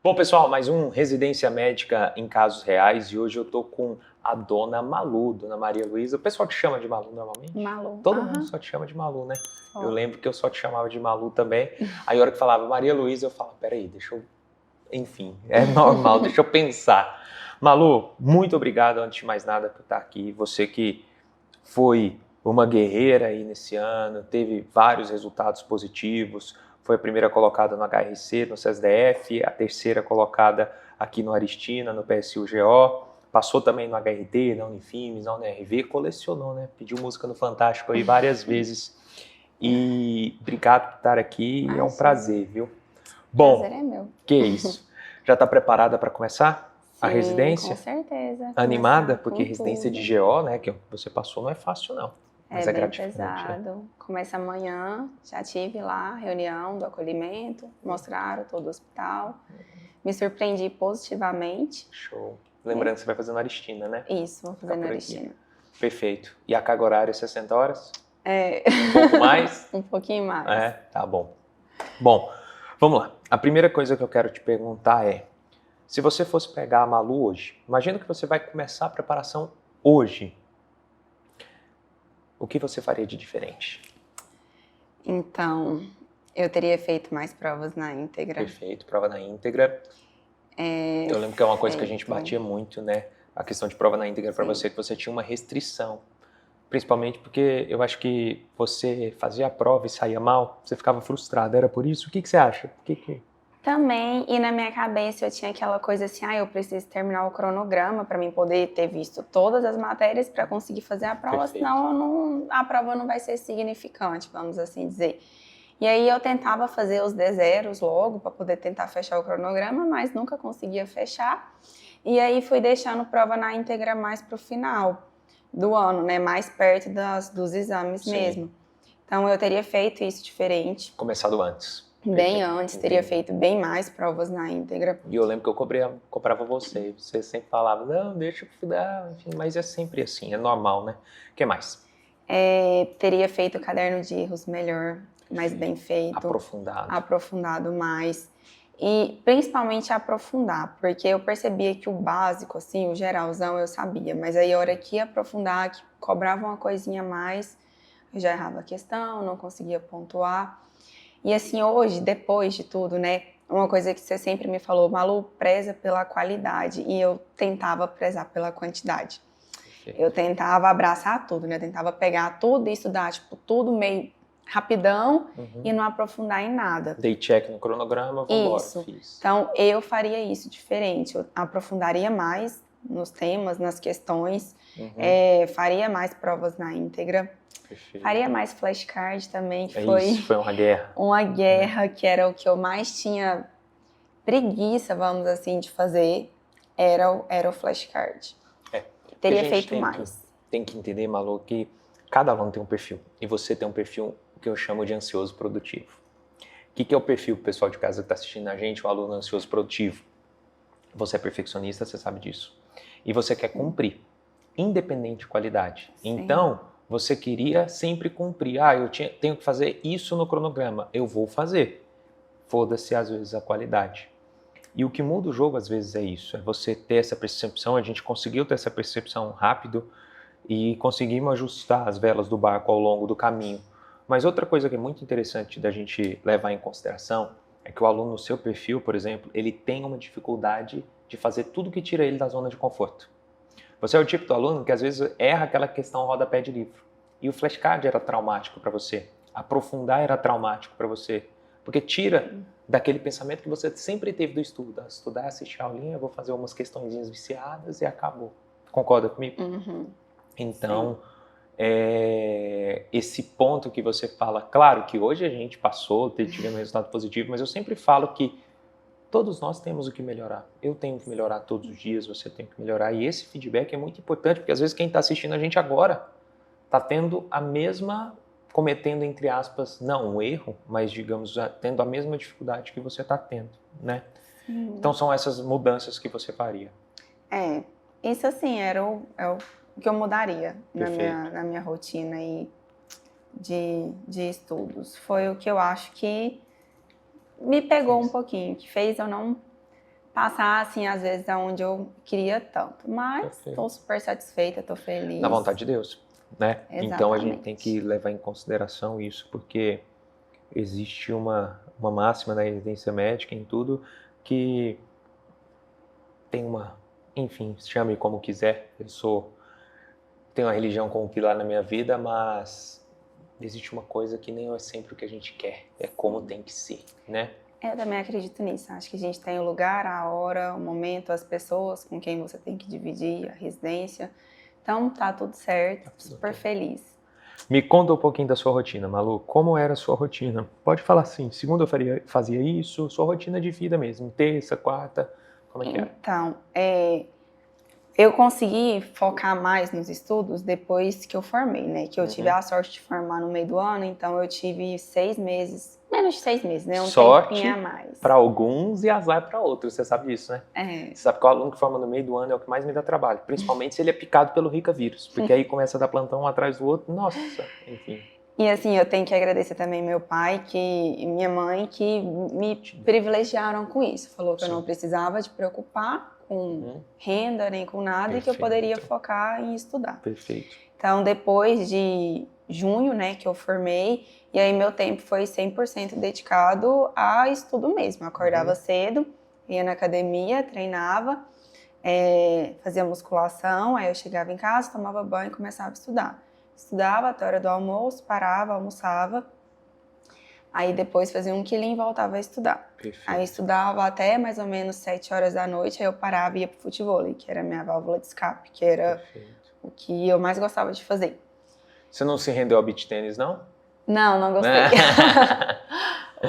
Bom, pessoal, mais um Residência Médica em Casos Reais e hoje eu tô com a dona Malu, dona Maria Luísa. O pessoal te chama de Malu normalmente? Malu. Todo mundo só te chama de Malu, né? Só. Eu lembro que eu só te chamava de Malu também. Aí a hora que falava Maria Luísa, eu falava, peraí, deixa eu... Enfim, é normal, deixa eu pensar. Malu, muito obrigado, antes de mais nada, por estar aqui. Você que foi uma guerreira aí nesse ano, teve vários resultados positivos, foi a primeira colocada no HRC, no CESDF, a terceira colocada aqui no Aristina, no PSUGO, passou também no HRD, na Unifimes, na UNRV, colecionou, né? Pediu música no Fantástico aí várias vezes. E obrigado por estar aqui, é um prazer, viu? Bom, prazer é meu. Que isso. Já está preparada para começar a residência? Com certeza. Animada? Porque residência de GO, né, que você passou, não é fácil não. Mas é bem pesado. Né? Começa amanhã, já tive lá a reunião do acolhimento, mostraram todo o hospital. Me surpreendi positivamente. Show. Lembrando que você vai fazer na Aristina, né? Isso, vou fazer na Aristina. Perfeito. E a carga horária é 60 horas? Um pouco mais? Um pouquinho mais. Tá bom. Bom, vamos lá. A primeira coisa que eu quero te perguntar é, se você fosse pegar a Malu hoje, imagina que você vai começar a preparação hoje. O que você faria de diferente? Então, eu teria feito mais provas na íntegra. Perfeito, prova na íntegra. Eu lembro que é uma coisa que a gente batia muito, né? A questão de prova na íntegra para você, que você tinha uma restrição. Principalmente porque eu acho que você fazia a prova e saía mal, você ficava frustrada. Era por isso? O que você acha? Também, e na minha cabeça eu tinha aquela coisa assim, eu preciso terminar o cronograma para mim poder ter visto todas as matérias para conseguir fazer a prova, senão a prova não vai ser significante, vamos assim dizer. E aí eu tentava fazer os D0s logo para poder tentar fechar o cronograma, mas nunca conseguia fechar. E aí fui deixando prova na íntegra mais para o final do ano, né, mais perto dos exames mesmo. Então eu teria feito isso diferente. Começado antes. Bem antes, teria feito bem mais provas na íntegra. E eu lembro que eu cobrava você sempre falava, não, deixa eu estudar, enfim, mas é sempre assim, é normal, né? O que mais? Teria feito o caderno de erros melhor, mais bem feito. Aprofundado mais. E principalmente aprofundar, porque eu percebia que o básico, assim, o geralzão eu sabia, mas aí a hora que ia aprofundar, que cobrava uma coisinha a mais, eu já errava a questão, não conseguia pontuar. E assim, hoje, depois de tudo, né, uma coisa que você sempre me falou, Malu, preza pela qualidade, e eu tentava prezar pela quantidade. Eu tentava abraçar tudo, né, eu tentava pegar tudo e estudar, tipo, tudo meio rapidão e não aprofundar em nada. Dei check no cronograma, vambora. Isso. Então, eu faria isso diferente, eu aprofundaria mais nos temas, nas questões, faria mais provas na íntegra. Perfeito. Faria mais flashcard também, que foi uma guerra. Uma guerra que era o que eu mais tinha preguiça, vamos assim, de fazer, era o flashcard. Teria feito mais. Tem que entender, Malu, que cada aluno tem um perfil. E você tem um perfil que eu chamo de ansioso produtivo. O que é o perfil, pessoal de casa que está assistindo a gente, o aluno ansioso produtivo? Você é perfeccionista, você sabe disso. E você quer cumprir, independente de qualidade. Então, você queria sempre cumprir. Eu tenho que fazer isso no cronograma. Eu vou fazer. Foda-se, às vezes, a qualidade. E o que muda o jogo, às vezes, é isso. É você ter essa percepção. A gente conseguiu ter essa percepção rápido e conseguimos ajustar as velas do barco ao longo do caminho. Mas outra coisa que é muito interessante da gente levar em consideração é que o aluno, no seu perfil, por exemplo, ele tem uma dificuldade de fazer tudo que tira ele da zona de conforto. Você é o tipo do aluno que às vezes erra aquela questão rodapé de livro. E o flashcard era traumático para você. Aprofundar era traumático para você. Porque tira daquele pensamento que você sempre teve do estudo. Estudar, assistir a aulinha, vou fazer umas questõezinhas viciadas e acabou. Concorda comigo? Então, esse ponto que você fala, claro que hoje a gente passou, tivemos um resultado positivo, mas eu sempre falo que todos nós temos o que melhorar. Eu tenho que melhorar todos os dias, você tem que melhorar. E esse feedback é muito importante, porque às vezes quem está assistindo a gente agora está tendo cometendo, entre aspas, não um erro, mas, digamos, tendo a mesma dificuldade que você está tendo, né? Então, são essas mudanças que você faria. Isso assim, é o que eu mudaria na minha rotina aí de estudos. Foi o que eu acho que me pegou um pouquinho, que fez eu não passar, assim, às vezes, aonde eu queria tanto. Mas estou super satisfeita, estou feliz. Na vontade de Deus, né? Exatamente. Então a gente tem que levar em consideração isso, porque existe uma máxima na residência médica, em tudo, que tem enfim, chame como quiser, tenho uma religião como pilar na minha vida, mas existe uma coisa que nem é sempre o que a gente quer, é como tem que ser, né? Eu também acredito nisso. Acho que a gente tem o lugar, a hora, o momento, as pessoas com quem você tem que dividir a residência. Então, tá tudo certo, super feliz. Me conta um pouquinho da sua rotina, Malu. Como era a sua rotina? Pode falar assim, segunda eu fazia isso, sua rotina de vida mesmo, terça, quarta, como é que era? Então, eu consegui focar mais nos estudos depois que eu formei, né? Que eu tive a sorte de formar no meio do ano, então eu tive 6 meses, menos de 6 meses, né? Sorte tempinho a mais. Para alguns e azar para outros, você sabe disso, né? Você sabe que o aluno que forma no meio do ano é o que mais me dá trabalho, principalmente se ele é picado pelo Rica vírus, porque aí começa a dar plantão um atrás do outro, nossa, enfim. E assim, eu tenho que agradecer também meu pai e minha mãe que me privilegiaram com isso. Falou que eu não precisava de preocupar com renda nem com nada. Perfeito. E que eu poderia focar em estudar. Perfeito. Então, depois de junho, né, que eu formei, e aí meu tempo foi 100% dedicado a estudo mesmo. Eu acordava cedo, ia na academia, treinava, fazia musculação, aí eu chegava em casa, tomava banho e começava a estudar. Estudava até a hora do almoço, parava, almoçava. Aí depois fazia 1 quilinho e voltava a estudar. Perfeito. Aí estudava até mais ou menos 7 horas da noite, aí eu parava e ia pro futevôlei, que era a minha válvula de escape, que era o que eu mais gostava de fazer. Você não se rendeu ao beach tênis, não? Não gostei.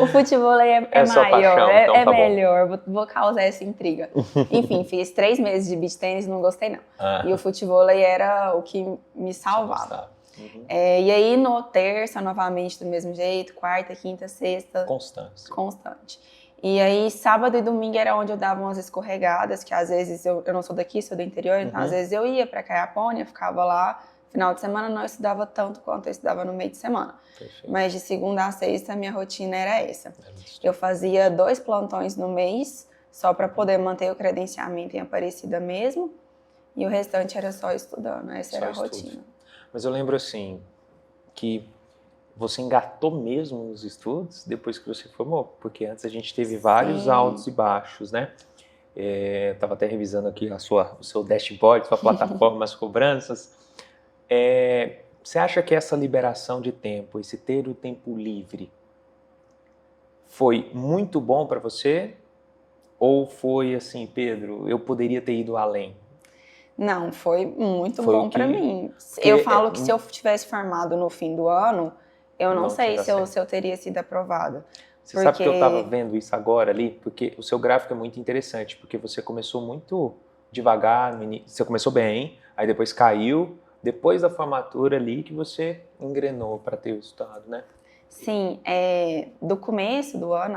O futevôlei é maior, paixão, então é tá melhor, vou causar essa intriga. Enfim, fiz 3 meses de beach tênis, não gostei não. E o futevôlei era o que me salvava. E aí no terça, novamente do mesmo jeito, quarta, quinta, sexta. Constante. E aí sábado e domingo era onde eu dava umas escorregadas, que às vezes eu não sou daqui, sou do interior, então às vezes eu ia pra Caiapônia, ficava lá. Final de semana não estudava tanto quanto eu estudava no meio de semana. Perfeito. Mas de segunda a sexta a minha rotina era essa. Eu fazia 2 plantões no mês, só para poder manter o credenciamento em Aparecida mesmo, e o restante era só estudando, essa era a rotina. Mas eu lembro assim, que você engatou mesmo nos estudos depois que você formou, porque antes a gente teve vários altos e baixos, né? Estava até revisando aqui o seu dashboard, sua plataforma, as cobranças. Você acha que essa liberação de tempo, esse ter o tempo livre, foi muito bom para você? Ou foi assim, Pedro, eu poderia ter ido além? Não, foi muito bom para mim. Eu falo que se eu tivesse formado no fim do ano, eu não sei se eu teria sido aprovada. Você sabe que eu estava vendo isso agora ali? Porque o seu gráfico é muito interessante, porque você começou muito devagar, você começou bem, aí depois caiu, depois da formatura ali que você engrenou para ter o resultado, né? Sim, do começo do ano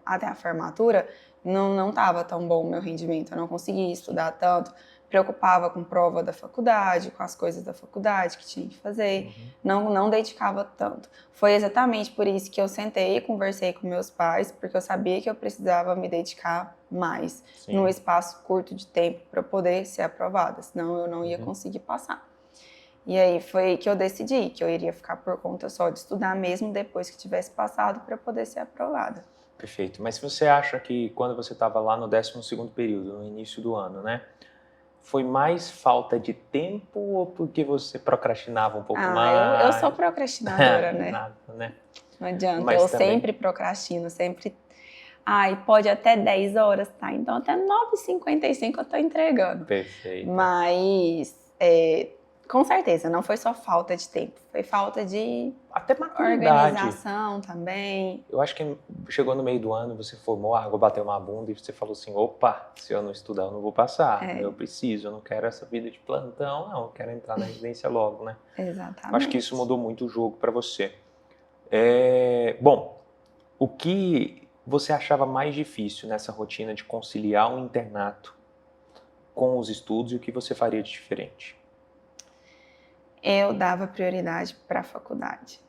até a formatura, não estava tão bom o meu rendimento, eu não conseguia estudar tanto, preocupava com prova da faculdade, com as coisas da faculdade que tinha que fazer, não dedicava tanto. Foi exatamente por isso que eu sentei e conversei com meus pais, porque eu sabia que eu precisava me dedicar mais num espaço curto de tempo para poder ser aprovada, senão eu não ia conseguir passar. E aí foi que eu decidi que eu iria ficar por conta só de estudar mesmo depois que tivesse passado para poder ser aprovada. Perfeito. Mas você acha que quando você estava lá no 12º período, no início do ano, né? Foi mais falta de tempo ou porque você procrastinava um pouco mais? Eu sou procrastinadora, né? Nada, né? Não adianta, eu sempre procrastino, sempre... pode até 10 horas, tá? Então até 9h55 eu tô entregando. Perfeito. Mas, com certeza, não foi só falta de tempo, foi falta de até maturidade. Organização também. Eu acho que chegou no meio do ano, você formou, a água bateu uma bunda e você falou assim, opa, se eu não estudar eu não vou passar, eu preciso, eu não quero essa vida de plantão, não, eu quero entrar na residência logo, né? Exatamente. Acho que isso mudou muito o jogo para você. Bom, o que você achava mais difícil nessa rotina de conciliar um internato com os estudos e o que você faria de diferente? Eu dava prioridade para a faculdade.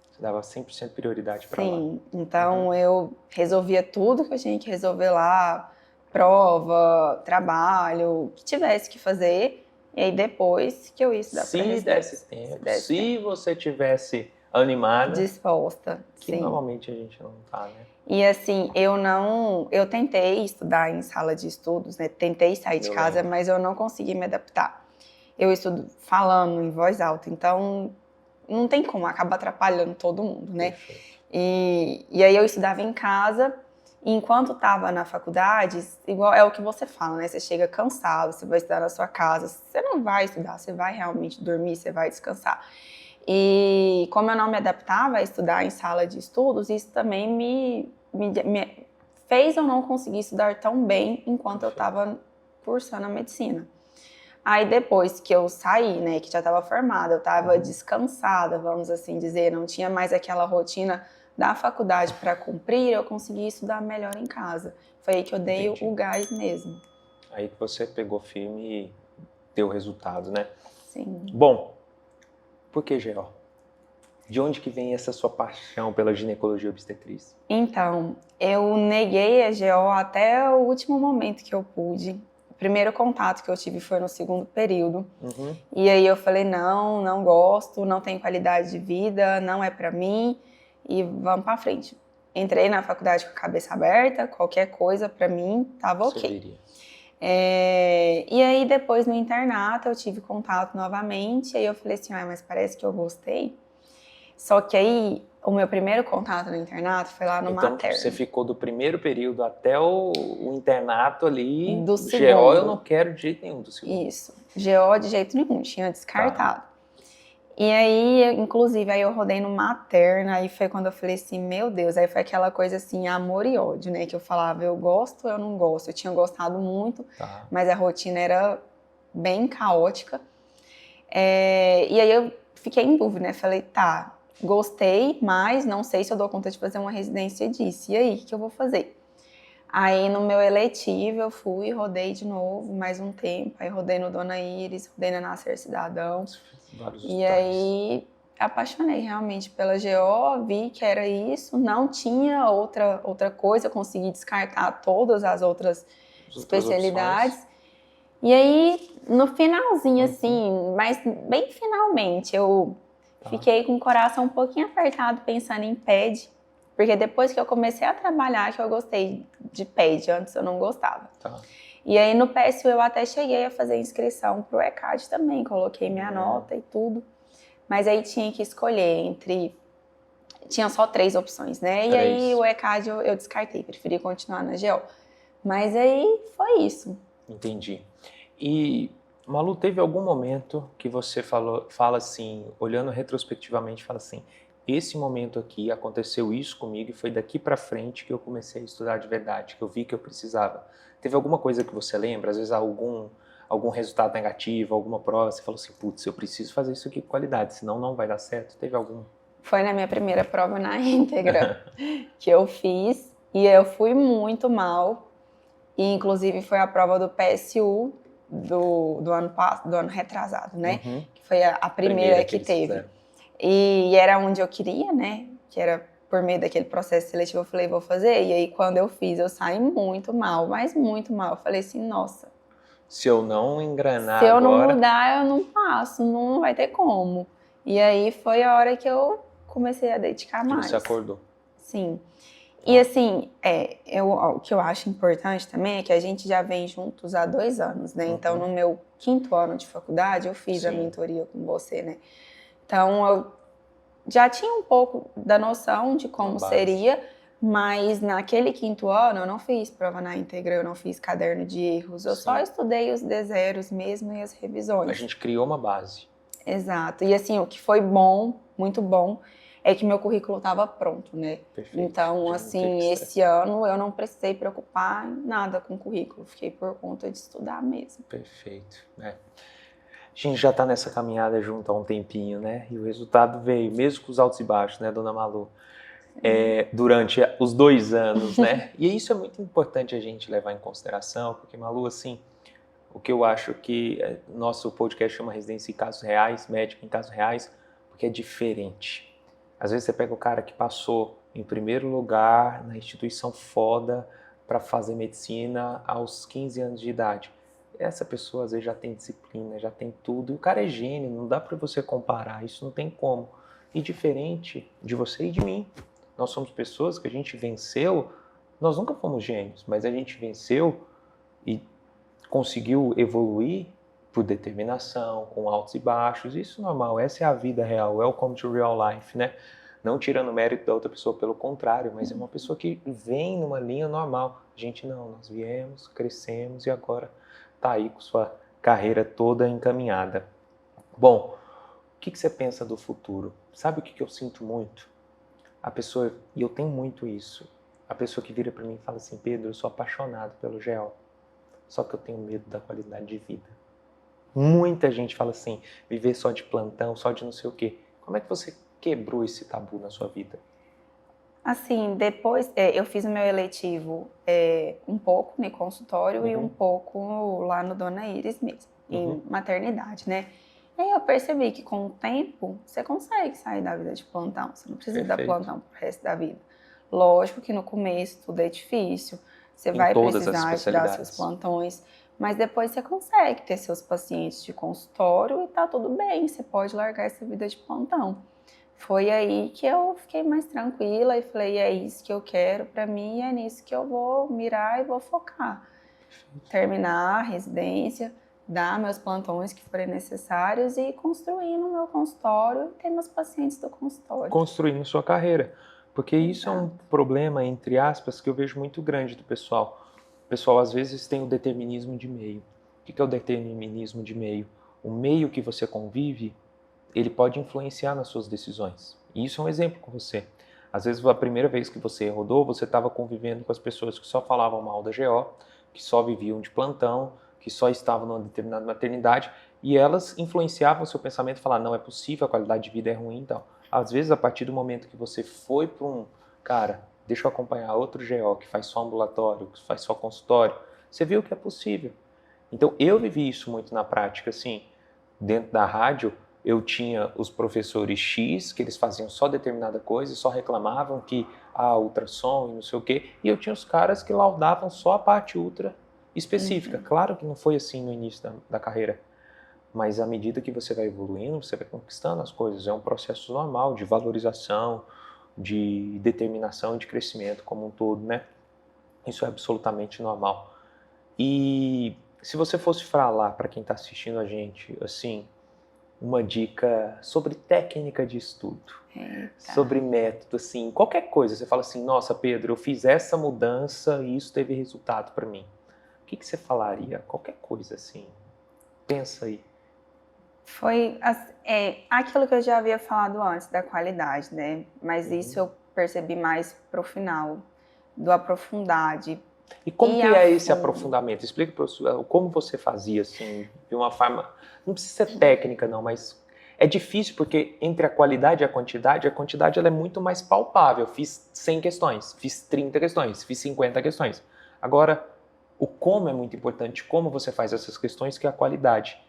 Você dava 100% prioridade para lá? Sim, então eu resolvia tudo que eu tinha que resolver lá, prova, trabalho, que tivesse que fazer, e aí depois que eu ia estudar para residência. Se desse tempo, se você tivesse animada, disposta, que sim. normalmente a gente não tá, né? E assim, eu tentei estudar em sala de estudos, né? Tentei sair de casa, mas eu não consegui me adaptar. Eu estudo falando em voz alta, então não tem como, acaba atrapalhando todo mundo, né? E aí eu estudava em casa, e enquanto estava na faculdade, igual é o que você fala, né? Você chega cansado, você vai estudar na sua casa, você não vai estudar, você vai realmente dormir, você vai descansar. E como eu não me adaptava a estudar em sala de estudos, isso também me fez eu não conseguir estudar tão bem enquanto eu estava cursando a medicina. Aí depois que eu saí, né, que já estava formada, eu estava descansada, vamos assim dizer, não tinha mais aquela rotina da faculdade para cumprir, eu consegui estudar melhor em casa. Foi aí que eu dei o gás mesmo. Aí que você pegou firme e deu resultado, né? Sim. Bom, por que GO? De onde que vem essa sua paixão pela ginecologia obstetrícia? Então, eu neguei a GO até o último momento que eu pude. O primeiro contato que eu tive foi no segundo período. E aí eu falei, não gosto, não tenho qualidade de vida, não é pra mim e vamos pra frente. Entrei na faculdade com a cabeça aberta, qualquer coisa pra mim tava ok. E aí depois no internato eu tive contato novamente, aí eu falei assim, mas parece que eu gostei. Só que aí o meu primeiro contato no internato foi lá no materno. Então você ficou do primeiro período até o internato ali, do segundo. GO eu não quero de jeito nenhum do segundo. Isso, GO de jeito nenhum, tinha descartado. E aí, inclusive, aí eu rodei no materno, aí foi quando eu falei assim, meu Deus, aí foi aquela coisa assim, amor e ódio, né, que eu falava, eu gosto ou eu não gosto. Eu tinha gostado muito, mas a rotina era bem caótica. E aí eu fiquei em dúvida, né, falei, tá, gostei, mas não sei se eu dou conta de fazer uma residência disso. E aí, o que eu vou fazer? Aí no meu eletivo eu fui, rodei de novo mais um tempo, aí rodei no Dona Iris, rodei na Nascer Cidadão. E aí apaixonei realmente pela GO, vi que era isso, não tinha outra coisa, eu consegui descartar todas as outras especialidades. Opções. E aí no finalzinho assim, mas bem finalmente, eu fiquei com o coração um pouquinho apertado pensando em PED. Porque depois que eu comecei a trabalhar, que eu gostei de PED, antes eu não gostava. E aí no PSU eu até cheguei a fazer inscrição pro ECAD também, coloquei minha nota e tudo. Mas aí tinha que escolher entre... Tinha só 3 opções, né? E aí o ECAD eu descartei, preferi continuar na GO. Mas aí foi isso. Entendi. E, Malu, teve algum momento que você fala assim, olhando retrospectivamente, fala assim, esse momento aqui aconteceu isso comigo e foi daqui pra frente que eu comecei a estudar de verdade, que eu vi que eu precisava. Teve alguma coisa que você lembra? Às vezes algum resultado negativo, alguma prova, você falou assim, putz, eu preciso fazer isso aqui com qualidade, senão não vai dar certo. Teve algum? Foi na minha primeira prova na íntegra que eu fiz e eu fui muito mal. E inclusive foi a prova do PSU do ano retrasado, né? Que foi a primeira que teve. E era onde eu queria, né? Que era por meio daquele processo seletivo, eu falei, vou fazer. E aí, quando eu fiz, eu saí muito mal, mas muito mal. Eu falei assim, nossa. Se eu não engrenar agora... Se eu agora... não mudar, eu não passo, não vai ter como. E aí, foi a hora que eu comecei a dedicar mais. Você acordou. Sim. E assim, o que eu acho importante também é que a gente já vem juntos há 2 anos, né? Então, no meu 5º ano de faculdade, eu fiz a mentoria com você, né? Então, eu já tinha um pouco da noção de como seria, mas naquele 5º ano eu não fiz prova na íntegra, eu não fiz caderno de erros, eu só estudei os D0s mesmo e as revisões. A gente criou uma base. Exato. E assim, o que foi bom, muito bom, é que meu currículo estava pronto, né? Perfeito. Então, assim, esse ano eu não precisei preocupar nada com o currículo, fiquei por conta de estudar mesmo. Perfeito. A gente já está nessa caminhada junto há um tempinho, né? E o resultado veio, mesmo com os altos e baixos, né, dona Malu? Durante os 2 anos, né? E isso é muito importante a gente levar em consideração, porque, Malu, assim, o que eu acho que nosso podcast chama Residência em Casos Reais, Médico em Casos Reais, porque é diferente. Às vezes você pega o cara que passou em primeiro lugar na instituição foda, para fazer medicina aos 15 anos de idade. Essa pessoa às vezes já tem disciplina, já tem tudo, e o cara é gênio, não dá para você comparar, isso não tem como. E diferente de você e de mim, nós somos pessoas que a gente venceu, nós nunca fomos gênios, mas a gente venceu e conseguiu evoluir por determinação, com altos e baixos, isso é normal, essa é a vida real, welcome to real life, né? Não tirando o mérito da outra pessoa, pelo contrário, mas é uma pessoa que vem numa linha normal. A gente não, nós viemos, crescemos e agora está aí com sua carreira toda encaminhada. Bom, o que você pensa do futuro? Sabe o que eu sinto muito? A pessoa, e eu tenho muito isso, a pessoa que vira para mim e fala assim, Pedro, eu sou apaixonado pelo GO, só que eu tenho medo da qualidade de vida. Muita gente fala assim, viver só de plantão, só de não sei o quê. Como é que você quebrou esse tabu na sua vida? Assim, depois eu fiz o meu eletivo um pouco no consultório e um pouco lá no Dona Iris mesmo, em maternidade, né? E aí eu percebi que com o tempo você consegue sair da vida de plantão, você não precisa dar plantão pro resto da vida. Lógico que no começo tudo é difícil, você vai precisar dar seus plantões, mas depois você consegue ter seus pacientes de consultório e tá tudo bem, você pode largar essa vida de plantão. Foi aí que eu fiquei mais tranquila e falei, é isso que eu quero para mim, é nisso que eu vou mirar e vou focar. Terminar a residência, dar meus plantões que forem necessários e construir no meu consultório e ter meus pacientes do consultório. Construindo sua carreira, porque isso é um problema, entre aspas, que eu vejo muito grande do pessoal. O pessoal às vezes tem o determinismo de meio. O que é o determinismo de meio? O meio que você convive, ele pode influenciar nas suas decisões. E isso é um exemplo com você. Às vezes, a primeira vez que você rodou, você estava convivendo com as pessoas que só falavam mal da GO, que só viviam de plantão, que só estavam numa determinada maternidade, e elas influenciavam o seu pensamento, falar, não é possível, a qualidade de vida é ruim e tal. Às vezes, a partir do momento que você foi para cara, deixa eu acompanhar outro GO, que faz só ambulatório, que faz só consultório, você viu que é possível. Então, eu vivi isso muito na prática, assim, dentro da rádio, eu tinha os professores X, que eles faziam só determinada coisa, só reclamavam que ultrassom e não sei o quê, e eu tinha os caras que laudavam só a parte ultra específica. Claro que não foi assim no início da carreira, mas à medida que você vai evoluindo, você vai conquistando as coisas. É um processo normal de valorização, de determinação e de crescimento como um todo, né? Isso é absolutamente normal. E se você fosse falar para quem está assistindo a gente, assim, uma dica sobre técnica de estudo, sobre método, assim, qualquer coisa. Você fala assim, nossa, Pedro, eu fiz essa mudança e isso teve resultado para mim. O que você falaria? Qualquer coisa, assim. Pensa aí. Foi aquilo que eu já havia falado antes, da qualidade, né? Mas isso eu percebi mais pro final, do aprofundar. E como que é esse aprofundamento? Explica como você fazia, assim, de uma forma... Não precisa ser técnica, não, mas é difícil porque entre a qualidade e a quantidade ela é muito mais palpável. Fiz 100 questões, fiz 30 questões, fiz 50 questões. Agora, o como é muito importante, como você faz essas questões, que é a qualidade.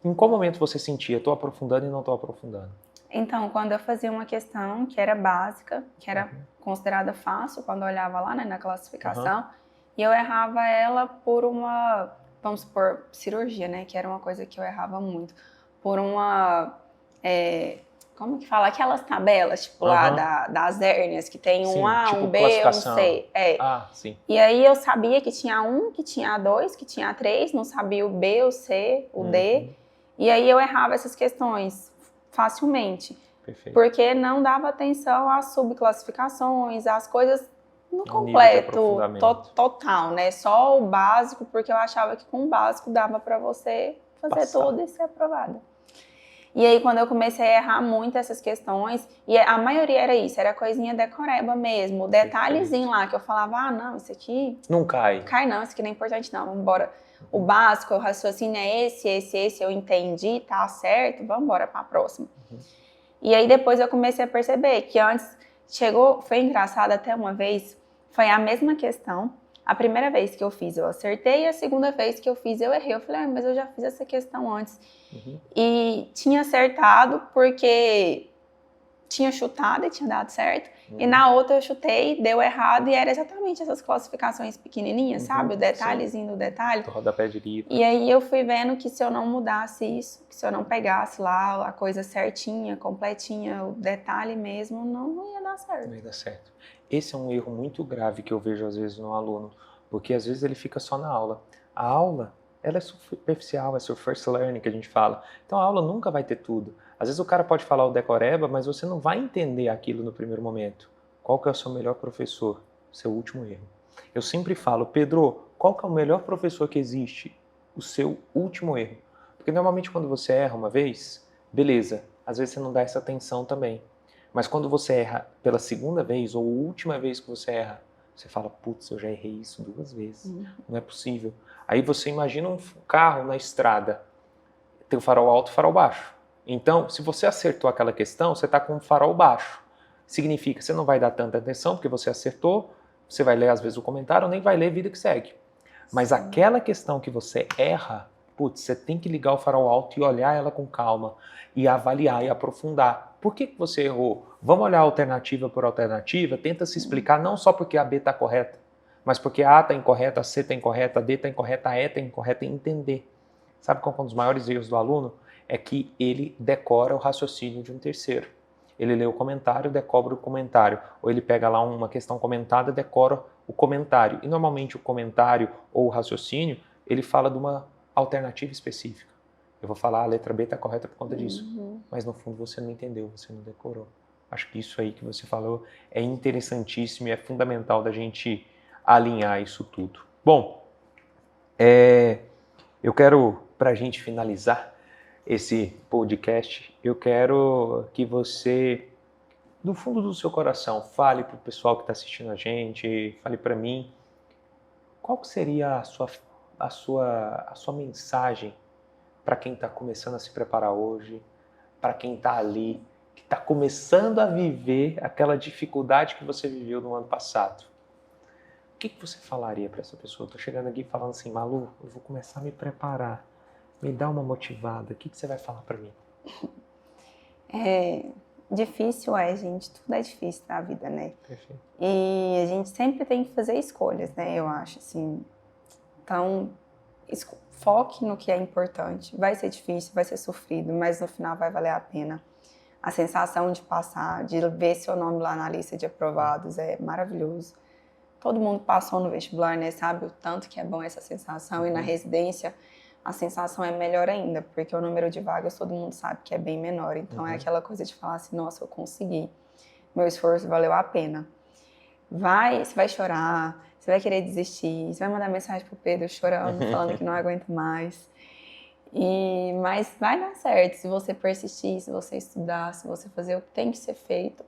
Em qual momento você sentia, estou aprofundando e não estou aprofundando? Então, quando eu fazia uma questão que era básica, que era considerada fácil, quando eu olhava lá, né, na classificação, e eu errava ela por uma, vamos supor, cirurgia, né, que era uma coisa que eu errava muito, por uma, como que fala? Aquelas tabelas, tipo lá das hérnias, que tem um A, tipo um B, um C. Sim. E aí eu sabia que tinha A1, que tinha A2, que tinha A3, não sabia o B, o C, o D, e aí eu errava essas questões facilmente. Perfeito. Porque não dava atenção às subclassificações, às coisas no completo, total, né? Só o básico, porque eu achava que com o básico dava para você fazer tudo e ser aprovada. E aí, quando eu comecei a errar muito essas questões, e a maioria era isso, era coisinha decoreba mesmo, o detalhezinho lá, que eu falava, não, isso aqui... Não cai. Cai não, isso aqui não é importante não, vamos embora. O básico, o raciocínio é esse, eu entendi, tá certo, vamos embora para a próxima. E aí depois eu comecei a perceber que antes foi engraçado até uma vez, foi a mesma questão. A primeira vez que eu fiz eu acertei, e a segunda vez que eu fiz eu errei. Eu falei, mas eu já fiz essa questão antes. E tinha acertado porque tinha chutado e tinha dado certo, e na outra eu chutei, deu errado, e era exatamente essas classificações pequenininhas, sabe? O detalhezinho do detalhe. Do rodapé de livro. E aí eu fui vendo que se eu não mudasse isso, que se eu não pegasse lá a coisa certinha, completinha, o detalhe mesmo, não ia dar certo. Não ia dar certo. Esse é um erro muito grave que eu vejo às vezes no aluno, porque às vezes ele fica só na aula. A aula, ela é superficial, é seu first learning que a gente fala. Então a aula nunca vai ter tudo. Às vezes o cara pode falar o decoreba, mas você não vai entender aquilo no primeiro momento. Qual que é o seu melhor professor? Seu último erro. Eu sempre falo, Pedro, qual que é o melhor professor que existe? O seu último erro. Porque normalmente quando você erra uma vez, beleza, às vezes você não dá essa atenção também. Mas quando você erra pela segunda vez ou última vez que você erra, você fala, putz, eu já errei isso 2 vezes. Não é possível. Aí você imagina um carro na estrada, tem o farol alto e o farol baixo. Então, se você acertou aquela questão, você está com o farol baixo. Significa que você não vai dar tanta atenção porque você acertou, você vai ler às vezes o comentário, nem vai ler vida que segue. Mas aquela questão que você erra, putz, você tem que ligar o farol alto e olhar ela com calma e avaliar e aprofundar. Por que você errou? Vamos olhar alternativa por alternativa, tenta se explicar não só porque a B está correta, mas porque a A está incorreta, a C está incorreta, a D está incorreta, a E está incorreta, e entender. Sabe qual é um dos maiores erros do aluno? É que ele decora o raciocínio de um terceiro. Ele lê o comentário, decora o comentário. Ou ele pega lá uma questão comentada, decora o comentário. E normalmente o comentário ou o raciocínio, ele fala de uma alternativa específica. Eu vou falar, a letra B está correta por conta disso. Mas no fundo você não entendeu, você não decorou. Acho que isso aí que você falou é interessantíssimo e é fundamental da gente alinhar isso tudo. Bom, eu quero, para a gente finalizar esse podcast, eu quero que você, do fundo do seu coração, fale para o pessoal que está assistindo a gente, fale para mim, qual que seria a sua mensagem para quem está começando a se preparar hoje, para quem está ali, que está começando a viver aquela dificuldade que você viveu no ano passado. O que você falaria para essa pessoa? Estou chegando aqui falando assim, Malu, eu vou começar a me preparar. Me dá uma motivada. O que você vai falar para mim? Difícil gente. Tudo é difícil na vida, né? Perfeito. E a gente sempre tem que fazer escolhas, né? Eu acho, assim. Então, foque no que é importante. Vai ser difícil, vai ser sofrido, mas no final vai valer a pena. A sensação de passar, de ver seu nome lá na lista de aprovados é maravilhoso. Todo mundo passou no vestibular, né? Sabe o tanto que é bom essa sensação. E na residência, a sensação é melhor ainda, porque o número de vagas todo mundo sabe que é bem menor. Então é aquela coisa de falar assim, nossa, eu consegui. Meu esforço valeu a pena. Você vai chorar, você vai querer desistir, você vai mandar mensagem pro Pedro chorando, falando que não aguenta mais. Mas vai dar certo se você persistir, se você estudar, se você fazer o que tem que ser feito.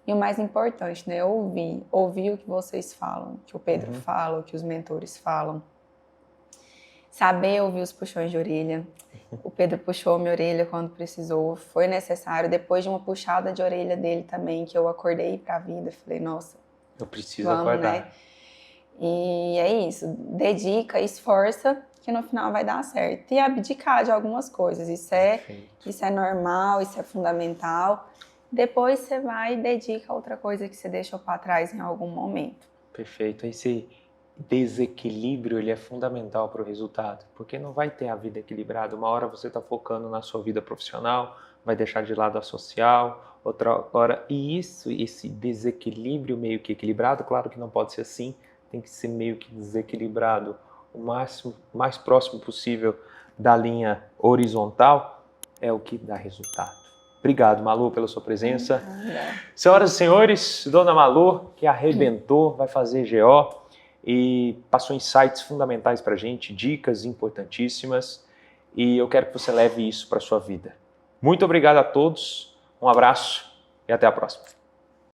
E o mais importante, né? Ouvir o que vocês falam, que o Pedro fala, o que os mentores falam. Saber ouvir os puxões de orelha. O Pedro puxou minha orelha quando precisou. Foi necessário. Depois de uma puxada de orelha dele também, que eu acordei pra vida. Falei, nossa, eu preciso acordar. Né? E é isso. Dedica, esforça, que no final vai dar certo. E abdicar de algumas coisas. Isso é normal, isso é fundamental. Depois você vai e dedica a outra coisa que você deixou para trás em algum momento. Perfeito. Esse desequilíbrio ele é fundamental para o resultado, porque não vai ter a vida equilibrada. Uma hora você está focando na sua vida profissional, vai deixar de lado a social, outra hora... E esse desequilíbrio meio que equilibrado, claro que não pode ser assim, tem que ser meio que desequilibrado o mais próximo possível da linha horizontal, é o que dá resultado. Obrigado, Malu, pela sua presença. Senhoras e senhores, Dona Malu, que arrebentou, vai fazer GO e passou insights fundamentais para a gente, dicas importantíssimas, e eu quero que você leve isso para a sua vida. Muito obrigado a todos, um abraço e até a próxima.